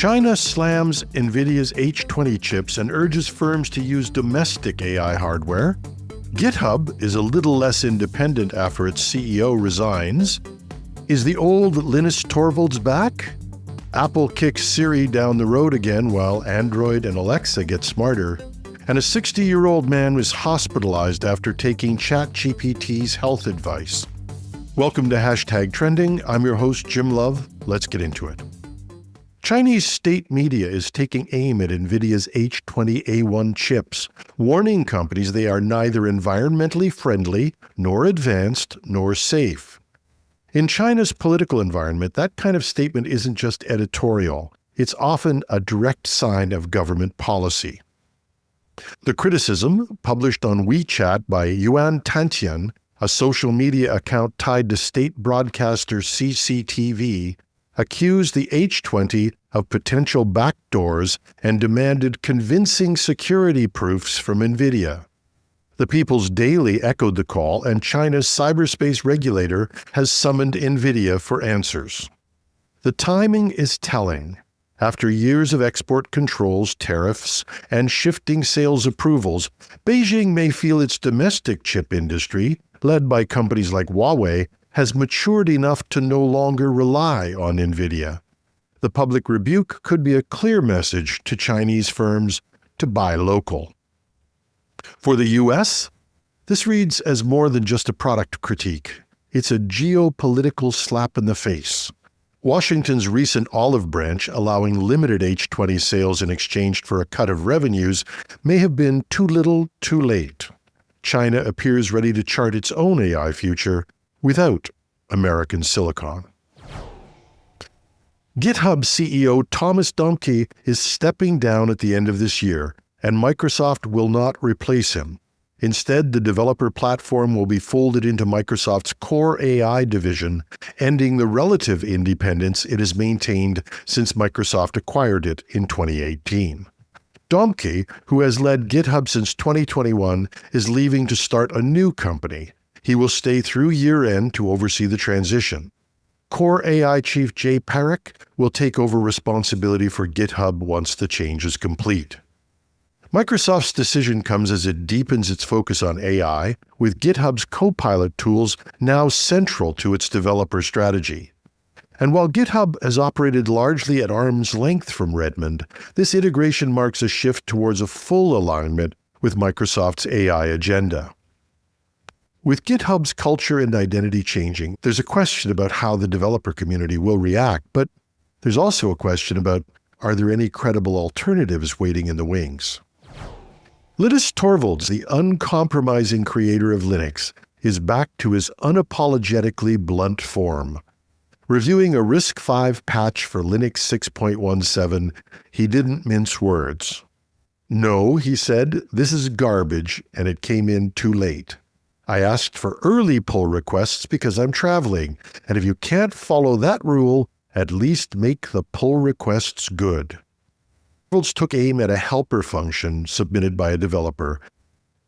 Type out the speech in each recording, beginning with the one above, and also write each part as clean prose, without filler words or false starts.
China slams NVIDIA's H20 chips and urges firms to use domestic AI hardware. GitHub is a little less independent after its CEO resigns. Is the old Linus Torvalds back? Apple kicks Siri down the road again while Android and Alexa get smarter. And a 60-year-old man was hospitalized after taking ChatGPT's health advice. Welcome to #Trending. I'm your host, Jim Love. Let's get into it. Chinese state media is taking aim at NVIDIA's H20A1 chips, warning companies they are neither environmentally friendly, nor advanced, nor safe. In China's political environment, that kind of statement isn't just editorial. It's often a direct sign of government policy. The criticism, published on WeChat by Yuan Tantian, a social media account tied to state broadcaster CCTV, accused the H20 of potential backdoors and demanded convincing security proofs from NVIDIA. The People's Daily echoed the call, and China's cyberspace regulator has summoned NVIDIA for answers. The timing is telling. After years of export controls, tariffs, and shifting sales approvals, Beijing may feel its domestic chip industry, led by companies like Huawei, has matured enough to no longer rely on NVIDIA. The public rebuke could be a clear message to Chinese firms to buy local. For the U.S., this reads as more than just a product critique. It's a geopolitical slap in the face. Washington's recent olive branch, allowing limited H20 sales in exchange for a cut of revenues, may have been too little, too late. China appears ready to chart its own AI future without American silicon. GitHub CEO Thomas Dohmke is stepping down at the end of this year, and Microsoft will not replace him. Instead, the developer platform will be folded into Microsoft's core AI division, ending the relative independence it has maintained since Microsoft acquired it in 2018. Dohmke, who has led GitHub since 2021, is leaving to start a new company. He will stay through year-end to oversee the transition. Core AI chief Jay Parikh will take over responsibility for GitHub once the change is complete. Microsoft's decision comes as it deepens its focus on AI, with GitHub's Copilot tools now central to its developer strategy. And while GitHub has operated largely at arm's length from Redmond, this integration marks a shift towards a full alignment with Microsoft's AI agenda. With GitHub's culture and identity changing, there's a question about how the developer community will react, but there's also a question about, are there any credible alternatives waiting in the wings? Linus Torvalds, the uncompromising creator of Linux, is back to his unapologetically blunt form. Reviewing a RISC-V patch for Linux 6.17, he didn't mince words. "No," he said, "this is garbage, and it came in too late. I asked for early pull requests because I'm traveling, and if you can't follow that rule, at least make the pull requests good." Torvalds took aim at a helper function submitted by a developer,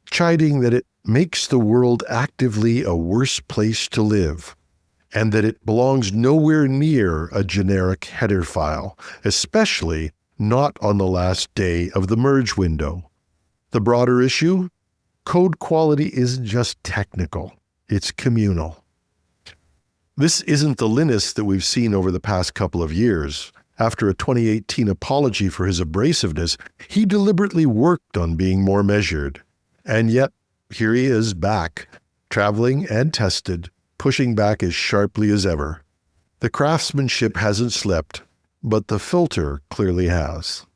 chiding that it makes the world actively a worse place to live, and that it belongs nowhere near a generic header file, especially not on the last day of the merge window. The broader issue? Code quality isn't just technical, it's communal. This isn't the Linus that we've seen over the past couple of years. After a 2018 apology for his abrasiveness, he deliberately worked on being more measured. And yet, here he is back, traveling and tested, pushing back as sharply as ever. The craftsmanship hasn't slept, but the filter clearly has.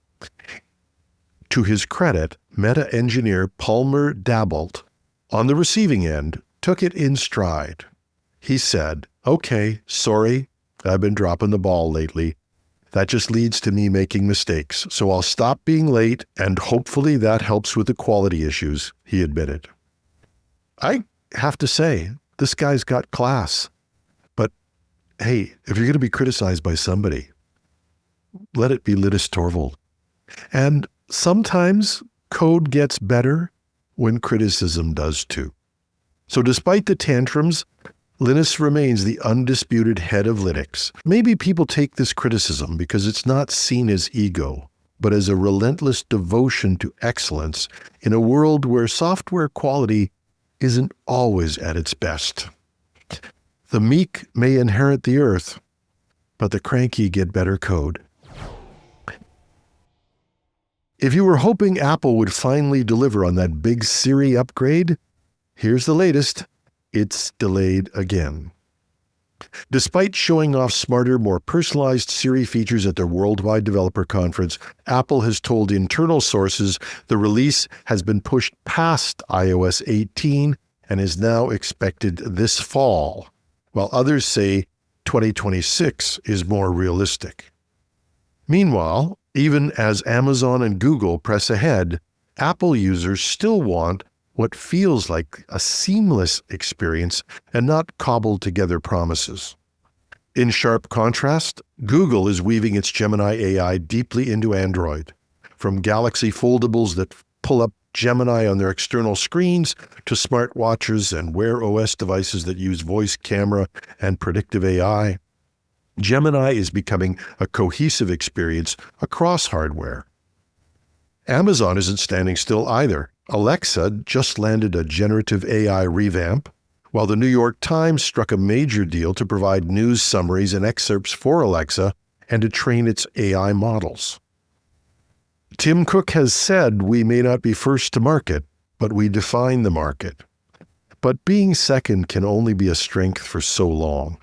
To his credit, Meta engineer Palmer Dabbled, on the receiving end, took it in stride. He said, "Okay, sorry, I've been dropping the ball lately. That just leads to me making mistakes, so I'll stop being late, and hopefully that helps with the quality issues," he admitted. I have to say, this guy's got class. But hey, if you're going to be criticized by somebody, let it be Linus Torvalds. And sometimes code gets better when criticism does too. So despite the tantrums, Linus remains the undisputed head of Linux. Maybe people take this criticism because it's not seen as ego, but as a relentless devotion to excellence in a world where software quality isn't always at its best. The meek may inherit the earth, but the cranky get better code. If you were hoping Apple would finally deliver on that big Siri upgrade, here's the latest. It's delayed again. Despite showing off smarter, more personalized Siri features at their Worldwide Developer Conference, Apple has told internal sources the release has been pushed past iOS 18 and is now expected this fall, while others say 2026 is more realistic. Meanwhile, even as Amazon and Google press ahead, Apple users still want what feels like a seamless experience and not cobbled together promises. In sharp contrast, Google is weaving its Gemini AI deeply into Android. From Galaxy foldables that pull up Gemini on their external screens to smartwatches and Wear OS devices that use voice, camera, and predictive AI, Gemini is becoming a cohesive experience across hardware. Amazon isn't standing still either. Alexa just landed a generative AI revamp, while the New York Times struck a major deal to provide news summaries and excerpts for Alexa and to train its AI models. Tim Cook has said we may not be first to market, but we define the market. But being second can only be a strength for so long.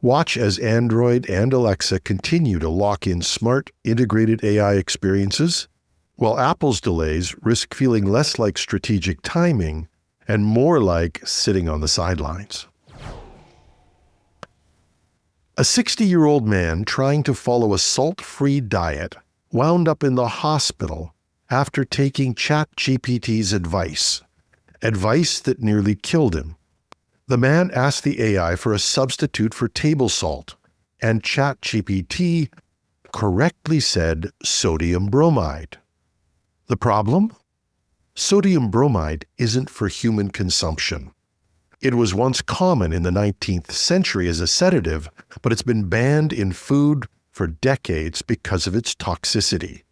Watch as Android and Alexa continue to lock in smart, integrated AI experiences, while Apple's delays risk feeling less like strategic timing and more like sitting on the sidelines. A 60-year-old man trying to follow a salt-free diet wound up in the hospital after taking ChatGPT's advice that nearly killed him. The man asked the AI for a substitute for table salt, and ChatGPT correctly said sodium bromide. The problem? Sodium bromide isn't for human consumption. It was once common in the 19th century as a sedative, but it's been banned in food for decades because of its toxicity.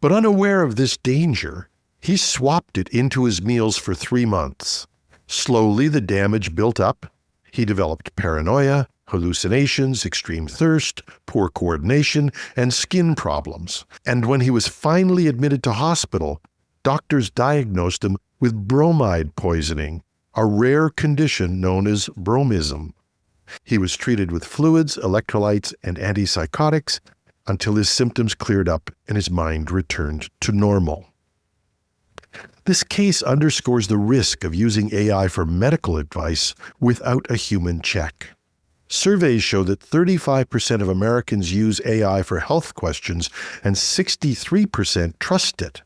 But unaware of this danger, he swapped it into his meals for 3 months. Slowly, the damage built up. He developed paranoia, hallucinations, extreme thirst, poor coordination, and skin problems. And when he was finally admitted to hospital, doctors diagnosed him with bromide poisoning, a rare condition known as bromism. He was treated with fluids, electrolytes, and antipsychotics until his symptoms cleared up and his mind returned to normal. This case underscores the risk of using AI for medical advice without a human check. Surveys show that 35% of Americans use AI for health questions and 63% trust it.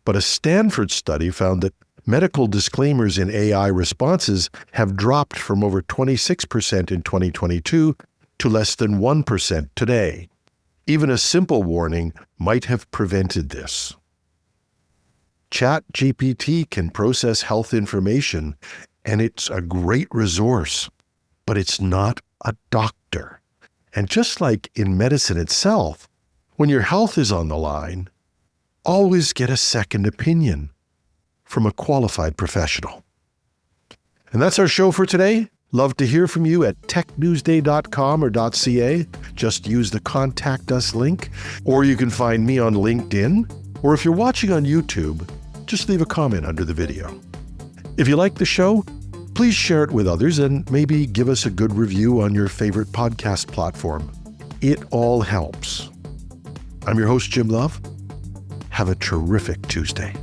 But a Stanford study found that medical disclaimers in AI responses have dropped from over 26% in 2022 to less than 1% today. Even a simple warning might have prevented this. ChatGPT can process health information, and it's a great resource, but it's not a doctor. And just like in medicine itself, when your health is on the line, always get a second opinion from a qualified professional. And that's our show for today. Love to hear from you at technewsday.com or .ca. Just use the Contact Us link, or you can find me on LinkedIn, or if you're watching on YouTube, just leave a comment under the video. If you like the show, please share it with others and maybe give us a good review on your favorite podcast platform. It all helps. I'm your host, Jim Love. Have a terrific Tuesday.